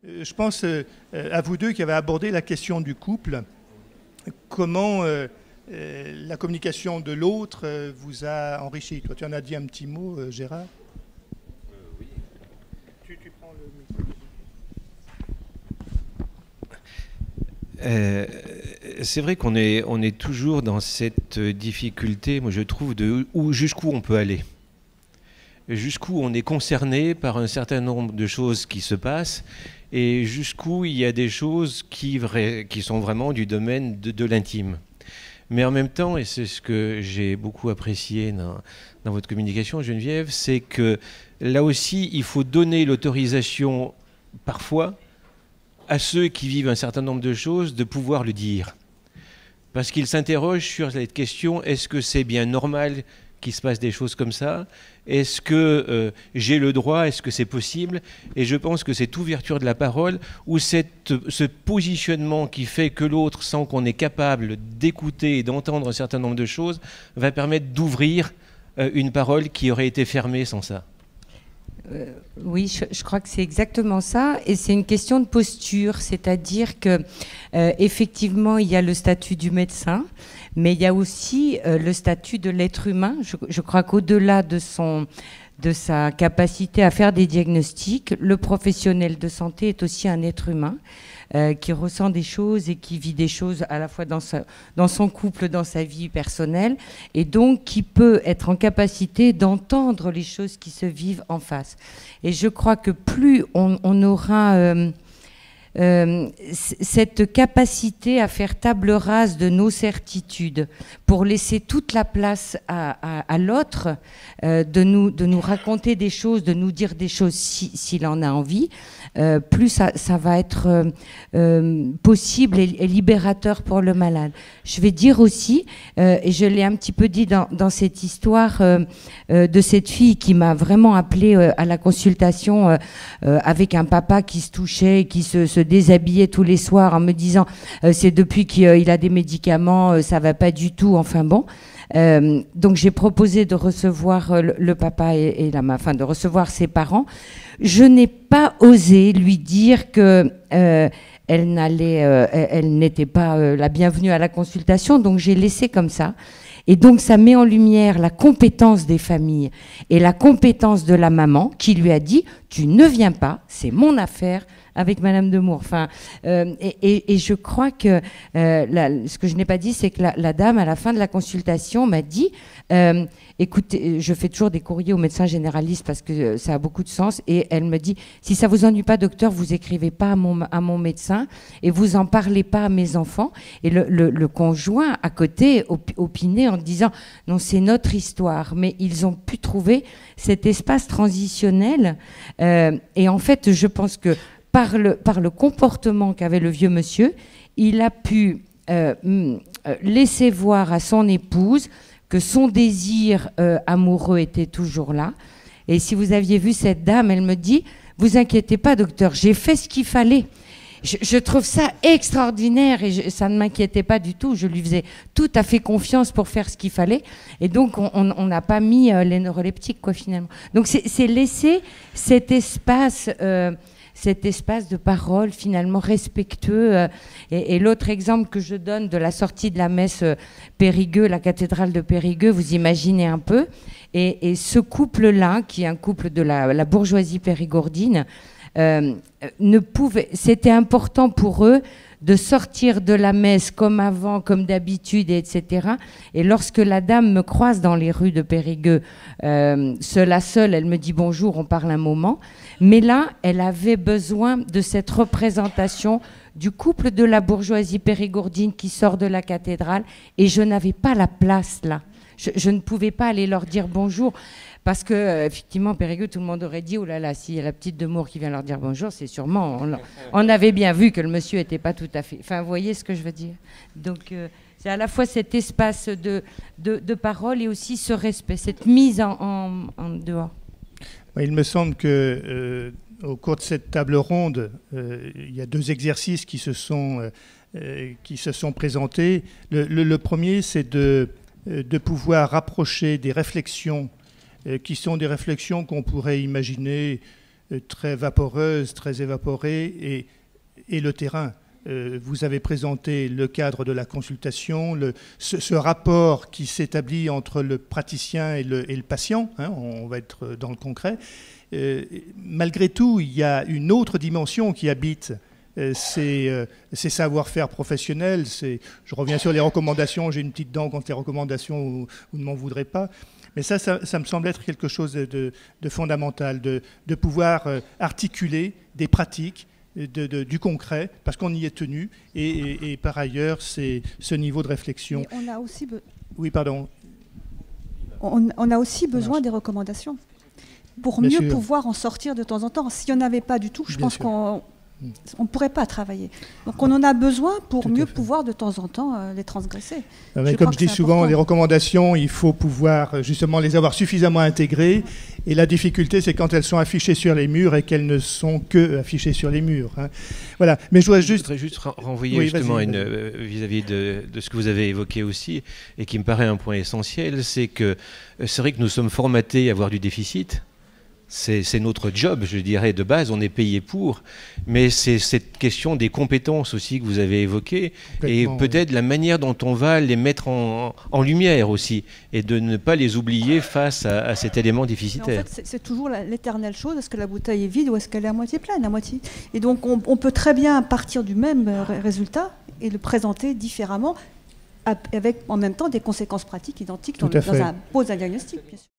Je pense à vous deux qui avez abordé la question du couple. Comment la communication de l'autre vous a enrichi? Toi, tu en as dit un petit mot, Gérard. Oui. Tu prends le micro. C'est vrai qu'on est toujours dans cette difficulté, moi je trouve, jusqu'où on peut aller. Jusqu'où on est concerné par un certain nombre de choses qui se passent et jusqu'où il y a des choses qui sont vraiment du domaine de l'intime. Mais en même temps, et c'est ce que j'ai beaucoup apprécié dans votre communication, Geneviève, c'est que là aussi, il faut donner l'autorisation parfois à ceux qui vivent un certain nombre de choses de pouvoir le dire. Parce qu'ils s'interrogent sur cette question, est-ce que c'est bien normal qu'il se passe des choses comme ça? Est-ce que j'ai le droit? Est-ce que c'est possible? Et je pense que cette ouverture de la parole, ou ce positionnement qui fait que l'autre sent qu'on est capable d'écouter et d'entendre un certain nombre de choses, va permettre d'ouvrir une parole qui aurait été fermée sans ça. Oui, je crois que c'est exactement ça, et c'est une question de posture, c'est-à-dire que effectivement il y a le statut du médecin, mais il y a aussi le statut de l'être humain. Je crois qu'au-delà de sa capacité à faire des diagnostics, le professionnel de santé est aussi un être humain qui ressent des choses et qui vit des choses à la fois dans son couple, dans sa vie personnelle, et donc qui peut être en capacité d'entendre les choses qui se vivent en face. Et je crois que plus on aura cette capacité à faire table rase de nos certitudes pour laisser toute la place à l'autre, de nous raconter des choses, de nous dire des choses s'il en a envie, plus ça va être possible et libérateur pour le malade. Je vais dire aussi, et je l'ai un petit peu dit dans cette histoire de cette fille qui m'a vraiment appelée à la consultation avec un papa qui se touchait et qui se déshabillait tous les soirs en me disant c'est depuis qu'il a des médicaments, ça va pas du tout, enfin bon. Donc j'ai proposé de recevoir le papa et la maman, enfin de recevoir ses parents. Je n'ai pas osé lui dire que elle n'était pas la bienvenue à la consultation, donc j'ai laissé comme ça. Et donc ça met en lumière la compétence des familles et la compétence de la maman qui lui a dit « tu ne viens pas, c'est mon affaire ». Avec Madame Demours. Enfin, et je crois que ce que je n'ai pas dit, c'est que la dame, à la fin de la consultation, m'a dit écoutez, je fais toujours des courriers aux médecins généralistes parce que ça a beaucoup de sens, et elle me dit si ça vous ennuie pas, docteur, vous écrivez pas à mon médecin et vous en parlez pas à mes enfants. Et le conjoint à côté opinait en disant non, c'est notre histoire, mais ils ont pu trouver cet espace transitionnel, et en fait, je pense que par le comportement qu'avait le vieux monsieur, il a pu laisser voir à son épouse que son désir amoureux était toujours là. Et si vous aviez vu cette dame, elle me dit « Vous inquiétez pas, docteur, j'ai fait ce qu'il fallait ». Je trouve ça extraordinaire et ça ne m'inquiétait pas du tout. Je lui faisais tout à fait confiance pour faire ce qu'il fallait. Et donc, on n'a pas mis les neuroleptiques, quoi, finalement. Donc, c'est laisser cet espace de parole finalement respectueux. Et l'autre exemple que je donne de la sortie de la messe Périgueux, la cathédrale de Périgueux, vous imaginez un peu. Et ce couple-là, qui est un couple de la bourgeoisie périgourdine, c'était important pour eux de sortir de la messe comme avant, comme d'habitude, etc. Et lorsque la dame me croise dans les rues de Périgueux, seule à seule, elle me dit bonjour, on parle un moment. Mais là, elle avait besoin de cette représentation du couple de la bourgeoisie périgourdine qui sort de la cathédrale, et je n'avais pas la place là. Je ne pouvais pas aller leur dire bonjour. Parce que effectivement, Périgueux, tout le monde aurait dit, oh là là, s'il y a la petite Demours qui vient leur dire bonjour, c'est sûrement... On avait bien vu que le monsieur n'était pas tout à fait... Enfin, vous voyez ce que je veux dire. Donc, c'est à la fois cet espace de parole et aussi ce respect, cette mise en dehors. Il me semble que au cours de cette table ronde, il y a deux exercices qui se sont présentés. Le premier, c'est de pouvoir rapprocher des réflexions qui sont des réflexions qu'on pourrait imaginer très vaporeuse, très évaporée, et le terrain. Vous avez présenté le cadre de la consultation, ce rapport qui s'établit entre le praticien et le patient, hein, on va être dans le concret. Malgré tout, il y a une autre dimension qui habite ces savoir-faire professionnels. Je reviens sur les recommandations, j'ai une petite dent contre les recommandations, vous ne m'en voudrez pas. Mais ça me semble être quelque chose de fondamental, de pouvoir articuler des pratiques, du concret, parce qu'on y est tenu, et par ailleurs, c'est ce niveau de réflexion. Mais on a aussi oui, pardon. On a aussi besoin des recommandations pour Bien mieux sûr. pouvoir en sortir de temps en temps. S'il n'y en avait pas du tout, je pense qu'on ne pourrait pas travailler. Donc on en a besoin pour mieux pouvoir de temps en temps les transgresser. Comme je dis souvent, les recommandations, il faut pouvoir justement les avoir suffisamment intégrées. Et la difficulté, c'est quand elles sont affichées sur les murs et qu'elles ne sont que affichées sur les murs. Hein. Voilà. Mais je voudrais juste renvoyer justement vis-à-vis de ce que vous avez évoqué aussi, et qui me paraît un point essentiel, c'est que c'est vrai que nous sommes formatés à avoir du déficit. C'est notre job, je dirais, de base, on est payé pour, mais c'est cette question des compétences aussi que vous avez évoquées, et peut-être la manière dont on va les mettre en lumière aussi, et de ne pas les oublier face à cet élément déficitaire. En fait, c'est toujours l'éternelle chose, est-ce que la bouteille est vide ou est-ce qu'elle est à moitié pleine, à moitié. Et donc on peut très bien partir du même résultat et le présenter différemment, avec en même temps des conséquences pratiques identiques dans un diagnostic, bien sûr.